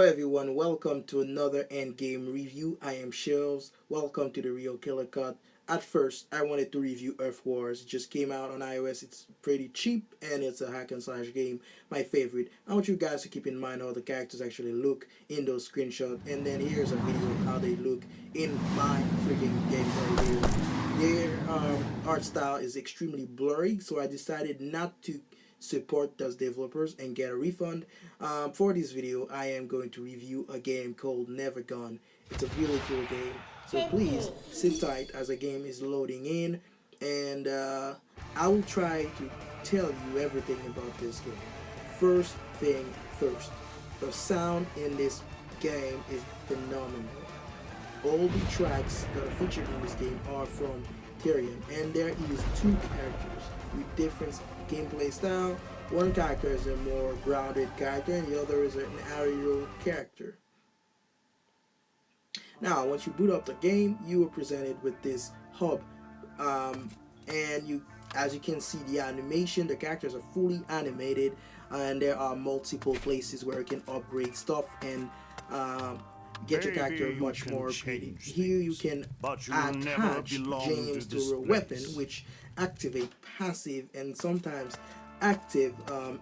everyone, welcome to another Endgame review. I am Shells. Welcome to the Real Killer Cut. At first, I wanted to review Earth Wars. It just came out on iOS. It's pretty cheap and it's a hack and slash game, my favorite. I want you guys to keep in mind how the characters actually look in those screenshots. And then here's a video of how they look in my freaking gameplay video. Their art style is extremely blurry, so I decided not to support those developers and get a refund. For this video, I am going to review a game called Never Gone. It's a really cool game, so please sit tight as the game is loading in, and I will try to tell you everything about this game. First thing first, the sound in this game is phenomenal. All the tracks that are featured in this game are from Tyrion, and there is two characters with different gameplay style. One character is a more grounded character and the other is an aerial character. Now once you boot up the game, you are presented with this hub, and as you can see, the animation, the characters are fully animated, and there are multiple places where you can upgrade stuff and get your character much more pretty. Here you can attach gems to your weapon, which activate passive and sometimes active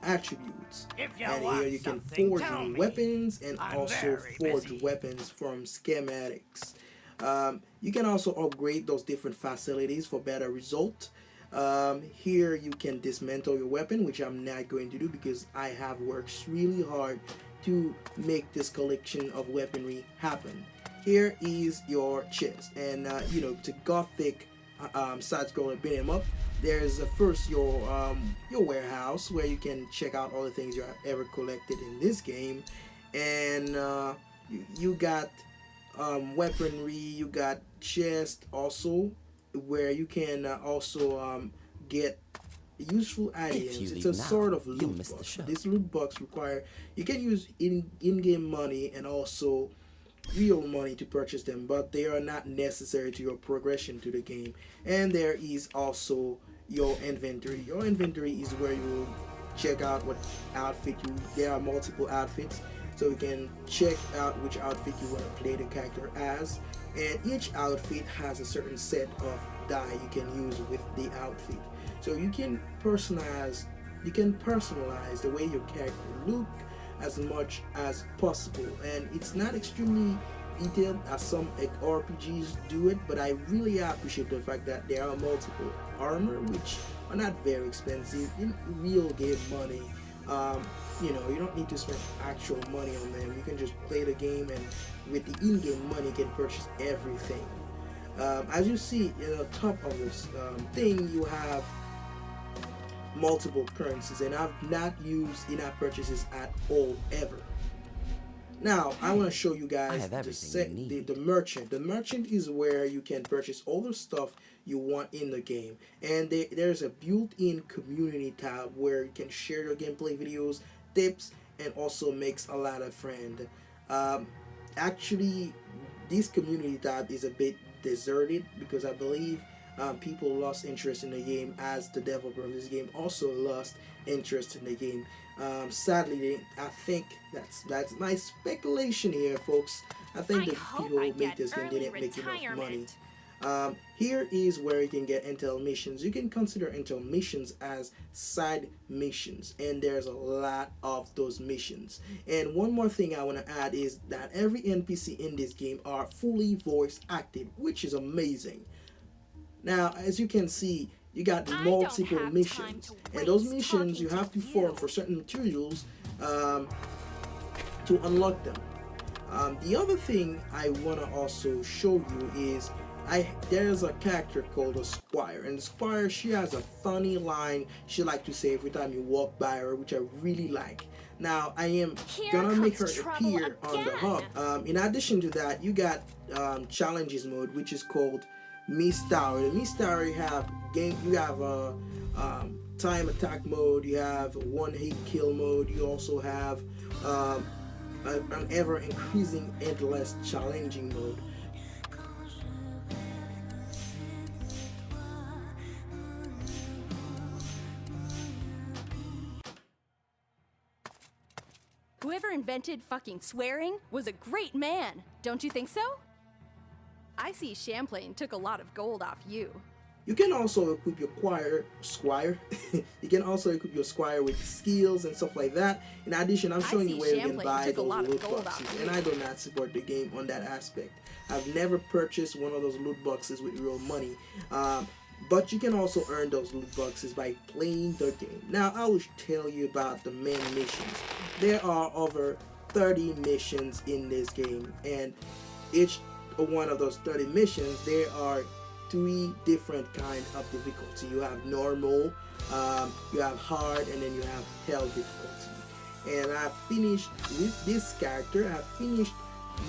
attributes. And here you can forge new weapons and also forge weapons from schematics. You can also upgrade those different facilities for better result. Here you can dismantle your weapon, which I'm not going to do because I have worked really hard to make this collection of weaponry happen. Here is your chest, and to gothic side-scroller beat 'em up. There's first your warehouse where you can check out all the things you have ever collected in this game, and you got weaponry, you got chest also where you can also get useful items. It's a sort of loot box. This loot box require you can use in-game money and also real money to purchase them, but they are not necessary to your progression to the game. And there is also your inventory. Your inventory is where you check out what outfit there are multiple outfits, so you can check out which outfit you want to play the character as, and each outfit has a certain set of die you can use with the outfit. So you can personalize the way your character look as much as possible, and it's not extremely detailed as some RPGs do it, but I really appreciate the fact that there are multiple armor which are not very expensive in real game money. You don't need to spend actual money on them. You can just play the game, and with the in-game money you can purchase everything. As you see in the top of this thing, you have multiple currencies, and I've not used in-app purchases at all ever. Now I want to show you guys the merchant. The merchant is where you can purchase all the stuff you want in the game, and there's a built-in community tab where you can share your gameplay videos, tips, and also makes a lot of friends. Actually, this community tab is a bit deserted because I believe people lost interest in the game, as the developer of this game also lost interest in the game. Sadly, I think that's my speculation here, folks. I think the people who made this game didn't make enough money. Here is where you can get intel missions. You can consider intel missions as side missions, and there's a lot of those missions. And one more thing I want to add is that every NPC in this game are fully voice acted, which is amazing. Now, as you can see, you got multiple missions, and those missions you have to farm for certain materials to unlock them. The other thing I want to also show you is there's a character called a Squire, and the Squire, she has a funny line she like to say every time you walk by her, which I really like. Now I am gonna make her appear on the hub. In addition to that, you got challenges mode, which is called Mist Tower. The Mist Tower, you have a time attack mode, you have one hit kill mode, you also have an ever increasing endless challenging mode. Whoever invented fucking swearing was a great man, don't you think so? I see Champlain took a lot of gold off you. You can also equip your squire. You can also equip your squire with skills and stuff like that. In addition, I'm showing you where you can buy those loot boxes, and I do not support the game on that aspect. I've never purchased one of those loot boxes with real money. But you can also earn those loot boxes by playing the game. Now, I will tell you about the main missions. There are over 30 missions in this game, and each one of those 30 missions, there are 3 different kinds of difficulty. You have normal, you have hard, and then you have hell difficulty. And I finished with this character. I finished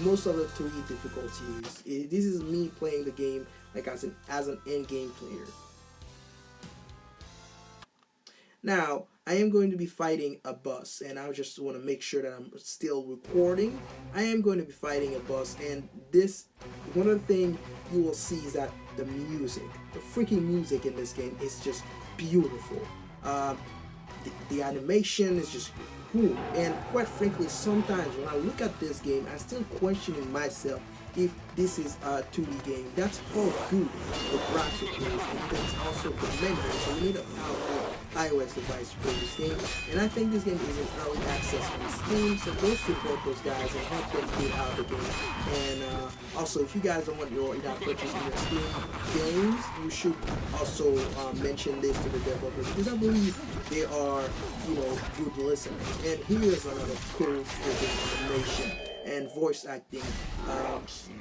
most of the 3 difficulties. This is me playing the game like as an end-game player. Now, I am going to be fighting a boss, and I just want to make sure that I'm still recording. I am going to be fighting a boss, and one of the things you will see is that the freaking music in this game is just beautiful. The animation is just cool, and quite frankly, sometimes when I look at this game, I'm still questioning myself if this is a 2D game. That's how good the graphic is, and that's also tremendous. So we need a powerful iOS device to play this game, and I think this game is in early access on Steam, so go support those guys and help them get out of the game. And also, if you guys don't want your in-app purchase in your Steam games, you should also mention this to the developers, because I believe they are, good listeners. And here's another cool freaking animation and voice acting.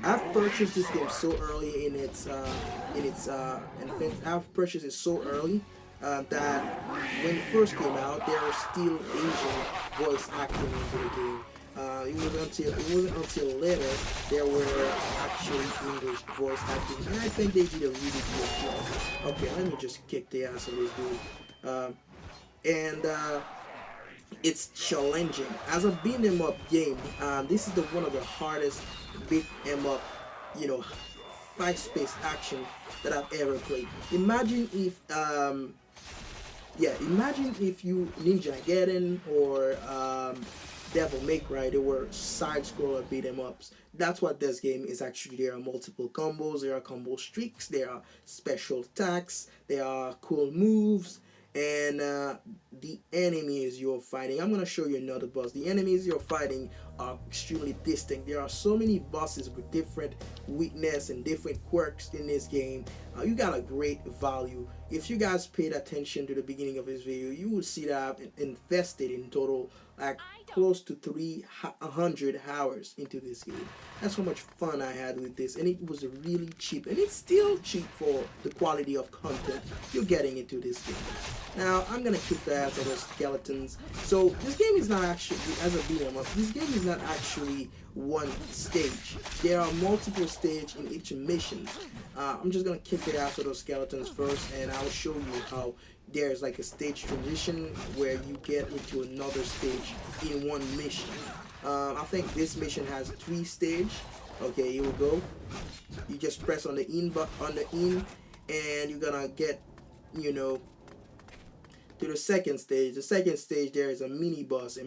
I've purchased this game so early in its I've purchased it so early that when it first came out, there were still Asian voice acting into the game. It wasn't until later there were actually English voice acting, and I think they did a really good job. Okay, let me just kick the ass of this dude. It's challenging as a beat 'em up game. This is one of the hardest beat 'em up, fast-paced action that I've ever played. Imagine if you Ninja Gaiden or Devil May Cry, they were side-scroller beat 'em ups. That's what this game is actually. There are multiple combos, there are combo streaks, there are special attacks, there are cool moves, and the enemies you're fighting. I'm going to show you another boss. The enemies you're fighting are extremely distinct. There are so many bosses with different weakness and different quirks in this game. You got a great value. If you guys paid attention to the beginning of this video, you will see that I've invested in total like close to 300 hours into this game. That's how much fun I had with this, and it was really cheap, and it's still cheap for the quality of content you're getting into this game. Now, I'm gonna kick the ass of those skeletons. So this game is not actually, as a beat 'em up, this game is not actually one stage. There are multiple stages in each mission. I'm just gonna kick the ass of those skeletons first, and I'll show you how there's like a stage transition where you get into another stage in one mission. I think this mission has 3 stages. Okay, here we go. You just press on the in and you're gonna get, to the second stage. The second stage, there is a mini boss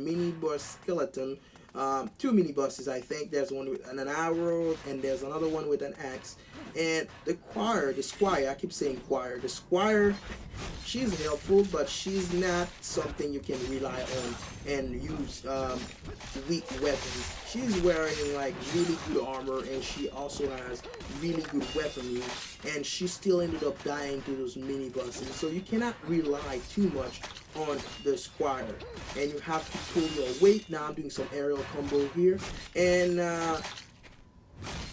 skeleton. 2 mini bosses, I think. There's one with an arrow, and there's another one with an axe. And the squire, I keep saying choir. The squire, she's helpful, but she's not something you can rely on and use weak weapons. She's wearing like really good armor, and she also has really good weaponry, and she still ended up dying to those mini bosses. So you cannot rely too much on the squire, and you have to pull your weight. Now I'm doing some aerial combo here, and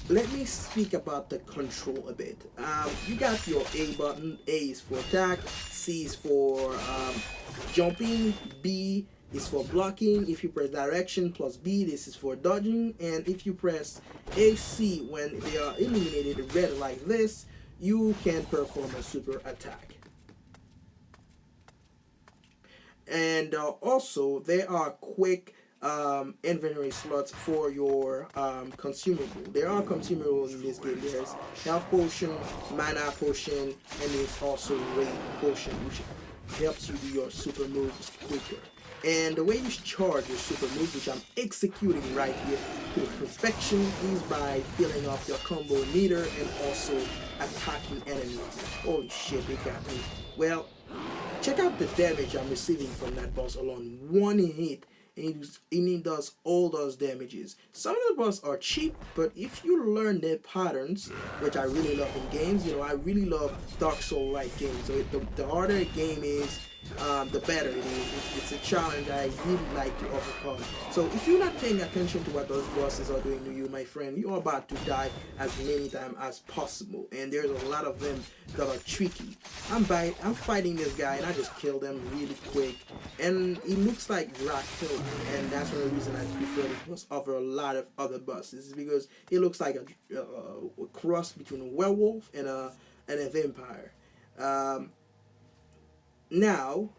let me speak about the control a bit. You got your A button. A is for attack, C is for jumping, B is for blocking. If you press direction plus B, this is for dodging, and if you press AC when they are illuminated red like this, you can perform a super attack. And also there are quick inventory slots for your consumable. There are consumables in this game. There's health potion, mana potion, and there's also raid potion, which helps you do your super moves quicker. And the way you charge your super move, which I'm executing right here to perfection, is by filling up your combo meter and also attacking enemies. Holy shit, they got me. Well, check out the damage I'm receiving from that boss alone. One hit, and it does all those damages. Some of the boss are cheap, but if you learn their patterns, which I really love in games, I really love Dark Soul-like games. So the harder a game is, the better it is. It's a challenge I really like to overcome. So if you're not paying attention to what those bosses are doing to you, my friend, you're about to die as many times as possible. And there's a lot of them that are tricky. I'm fighting this guy and I just killed him really quick. And it looks like Drak killed me, and that's one of the reasons I prefer this boss over a lot of other bosses. Is because it looks like a cross between a werewolf and a vampire. Now,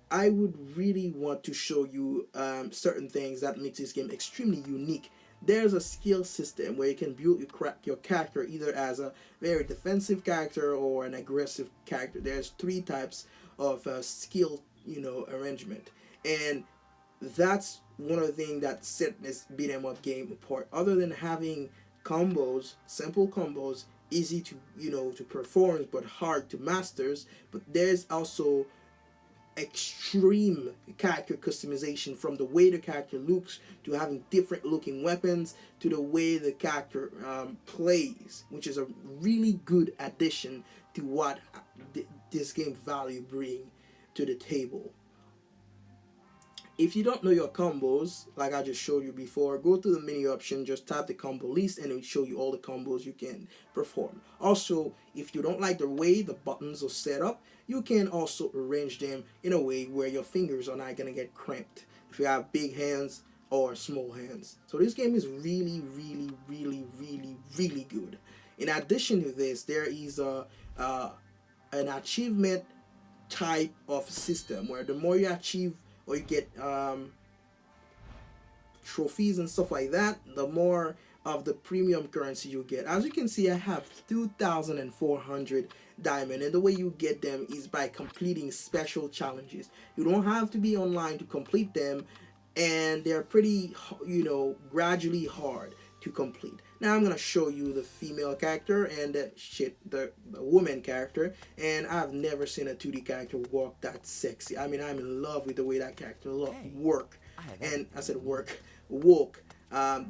I would really want to show you certain things that makes this game extremely unique. There's a skill system where you can build your character either as a very defensive character or an aggressive character. There's 3 types of skill, arrangement, and that's one of the things that set this beat 'em up game apart. Other than having combos, simple combos, easy to to perform but hard to masters, but there's also extreme character customization, from the way the character looks to having different looking weapons to the way the character plays, which is a really good addition to what this game value bring to the table. If you don't know your combos, like I just showed you before, go to the menu option, just tap the combo list, and it will show you all the combos you can perform. Also, if you don't like the way the buttons are set up, you can also arrange them in a way where your fingers are not going to get cramped if you have big hands or small hands. So this game is really, really, really, really, really good. In addition to this, there is an achievement type of system where the more you achieve or you get trophies and stuff like that, the more of the premium currency you get. As you can see, I have 2,400 diamond, and the way you get them is by completing special challenges. You don't have to be online to complete them, and they're pretty, gradually hard to complete. Now I'm gonna show you the female character and the woman character, and I've never seen a 2D character walk that sexy. I mean, I'm in love with the way that character walk.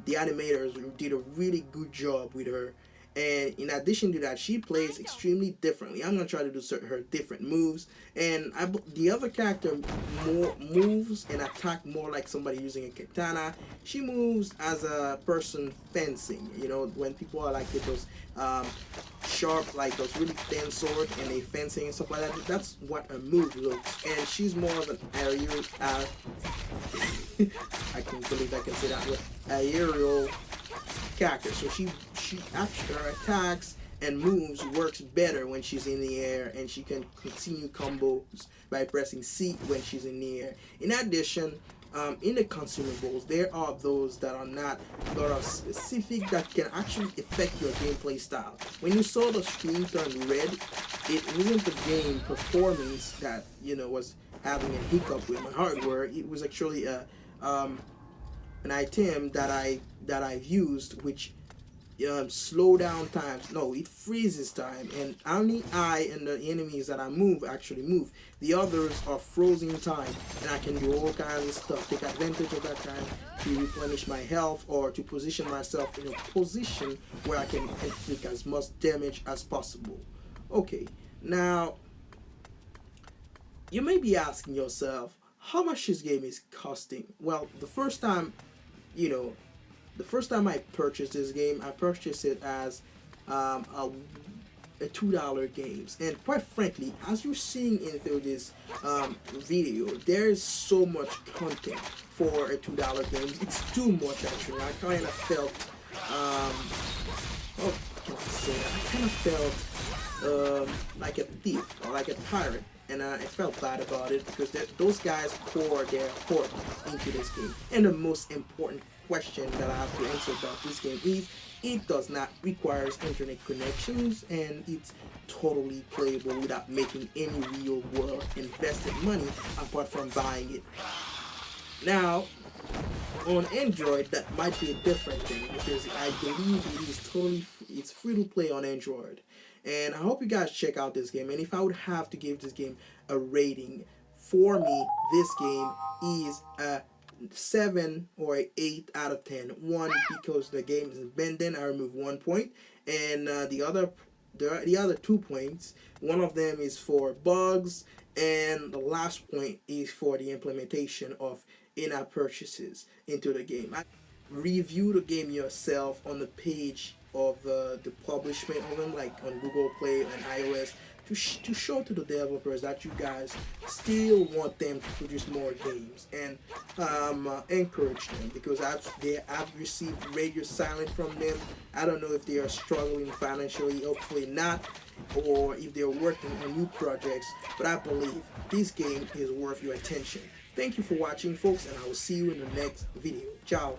The animators did a really good job with her, and in addition to that, she plays extremely differently. I'm gonna try to do her different moves, and the other character moves and attack more like somebody using a katana. She moves as a person fencing. When people are like with those sharp, like those really thin sword, and they fencing and stuff like that. That's what a move looks. And she's more of an aerial. I can't believe I can say that word. Aerial character. So she actually, her attacks and moves works better when she's in the air, and she can continue combos by pressing C when she's in the air. In addition, in the consumables, there are those that are specific that can actually affect your gameplay style. When you saw the screen turn red, it wasn't the game performance that was having a hiccup with my hardware. It was actually an item that I've used, which slow down times. No, it freezes time, and only I and the enemies that I move actually move. The others are frozen time, and I can do all kinds of stuff, take advantage of that time to replenish my health or to position myself in a position where I can inflict as much damage as possible. Okay, now you may be asking yourself how much this game is costing. Well, the first time I purchased this game, I purchased it as a $2 games, and quite frankly, as you're seeing into this video, there's so much content for a $2 game. It's too much actually. I kind of felt like a thief or like a pirate, and I felt bad about it because those guys pour their heart into this game. And the most important question that I have to answer about this game is it does not require internet connections, and it's totally playable without making any real world invested money apart from buying it. Now, on Android, that might be a different thing because I believe it's free to play on Android. And I hope you guys check out this game. And if I would have to give this game a rating, for me, this game is a 7 or 8 out of 10. One, because the game is bending, I remove 1 point, and the other 2 points, one of them is for bugs, and the last point is for the implementation of in-app purchases into the game. Review the game yourself on the page of the publishment of them, like on Google Play and iOS, to show to the developers that you guys still want them to produce more games, and encourage them, because I've received radio silence from them. I don't know if they are struggling financially, hopefully not, or if they're working on new projects, but I believe this game is worth your attention. Thank you for watching, folks, and I will see you in the next video. Ciao.